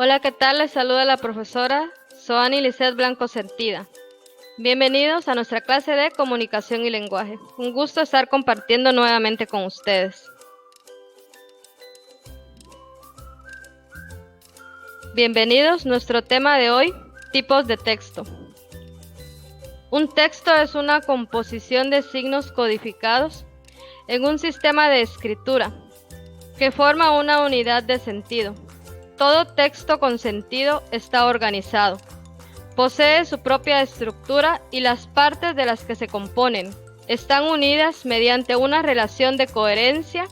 Hola, ¿qué tal? Les saluda la profesora Soani Lisset Blanco Sentida. Bienvenidos a nuestra clase de Comunicación y Lenguaje. Un gusto estar compartiendo nuevamente con ustedes. Bienvenidos, nuestro tema de hoy, tipos de texto. Un texto es una composición de signos codificados en un sistema de escritura que forma una unidad de sentido. Todo texto con sentido está organizado. Posee su propia estructura y las partes de las que se componen están unidas mediante una relación de coherencia,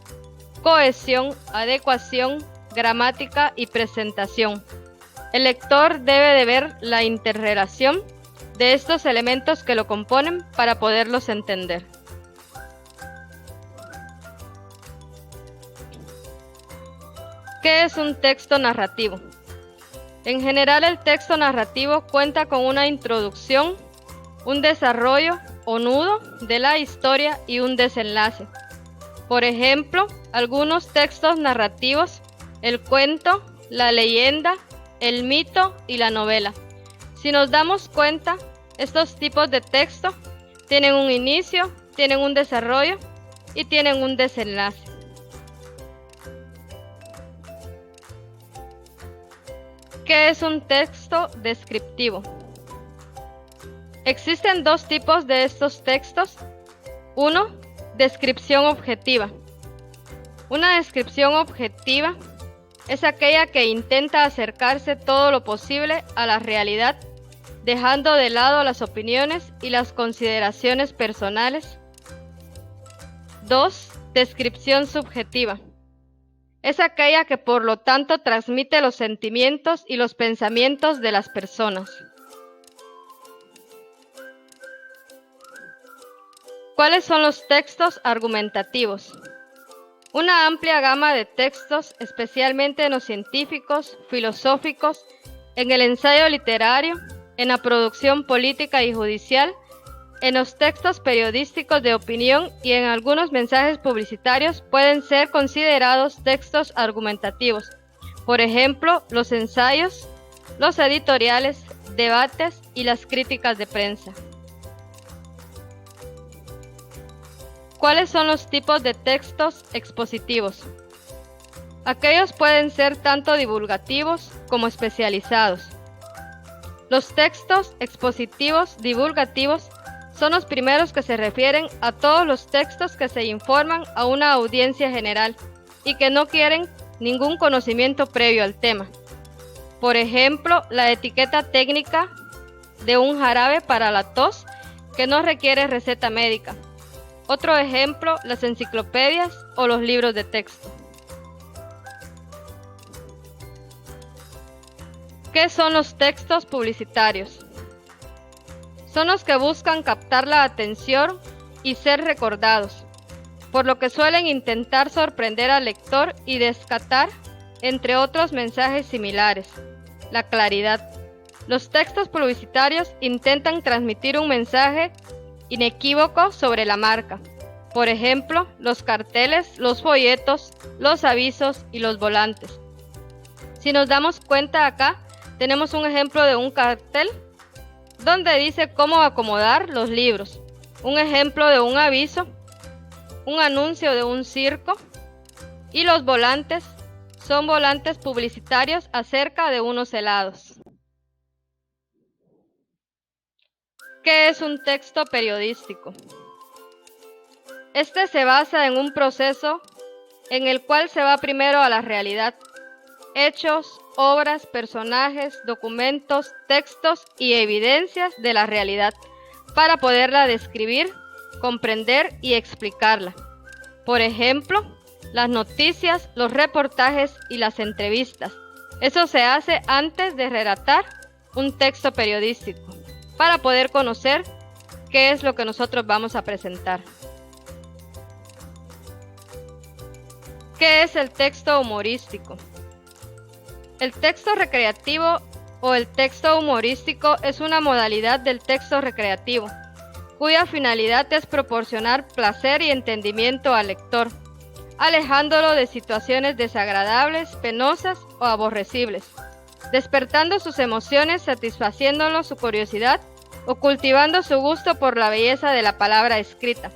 cohesión, adecuación, gramática y presentación. El lector debe de ver la interrelación de estos elementos que lo componen para poderlos entender. ¿Qué es un texto narrativo? En general, el texto narrativo cuenta con una introducción, un desarrollo o nudo de la historia y un desenlace. Por ejemplo, algunos textos narrativos, el cuento, la leyenda, el mito y la novela. Si nos damos cuenta, estos tipos de texto tienen un inicio, tienen un desarrollo y tienen un desenlace. ¿Qué es un texto descriptivo? Existen dos tipos de estos textos. Uno, descripción objetiva. Una descripción objetiva es aquella que intenta acercarse todo lo posible a la realidad, dejando de lado las opiniones y las consideraciones personales. 2. Descripción subjetiva. Es aquella que por lo tanto transmite los sentimientos y los pensamientos de las personas. ¿Cuáles son los textos argumentativos? Una amplia gama de textos, especialmente en los científicos, filosóficos, en el ensayo literario, en la producción política y judicial, en los textos periodísticos de opinión y en algunos mensajes publicitarios pueden ser considerados textos argumentativos. Por ejemplo, los ensayos, los editoriales, debates y las críticas de prensa. ¿Cuáles son los tipos de textos expositivos? Aquellos pueden ser tanto divulgativos como especializados. Los textos expositivos divulgativos son los primeros que se refieren a todos los textos que se informan a una audiencia general y que no quieren ningún conocimiento previo al tema. Por ejemplo, la etiqueta técnica de un jarabe para la tos que no requiere receta médica. Otro ejemplo, las enciclopedias o los libros de texto. ¿Qué son los textos publicitarios? Son los que buscan captar la atención y ser recordados, por lo que suelen intentar sorprender al lector y descartar, entre otros mensajes similares, la claridad. Los textos publicitarios intentan transmitir un mensaje inequívoco sobre la marca. Por ejemplo, los carteles, los folletos, los avisos y los volantes. Si nos damos cuenta acá, tenemos un ejemplo de un cartel donde dice cómo acomodar los libros. Un ejemplo de un aviso, un anuncio de un circo. Y los volantes son volantes publicitarios acerca de unos helados. ¿Qué es un texto periodístico? Este se basa en un proceso en el cual se va primero a la realidad, hechos, obras, personajes, documentos, textos y evidencias de la realidad para poderla describir, comprender y explicarla. Por ejemplo, las noticias, los reportajes y las entrevistas. Eso se hace antes de relatar un texto periodístico para poder conocer qué es lo que nosotros vamos a presentar. ¿Qué es el texto humorístico? El texto recreativo o el texto humorístico es una modalidad del texto recreativo, cuya finalidad es proporcionar placer y entendimiento al lector, alejándolo de situaciones desagradables, penosas o aborrecibles. despertando sus emociones, satisfaciéndolo su curiosidad o cultivando su gusto por la belleza de la palabra escrita.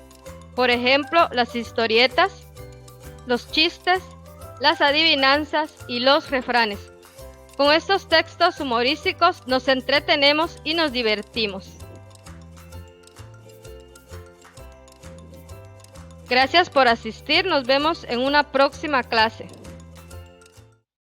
Por ejemplo, las historietas, los chistes, las adivinanzas y los refranes. Con estos textos humorísticos nos entretenemos y nos divertimos. Gracias por asistir, nos vemos en una próxima clase.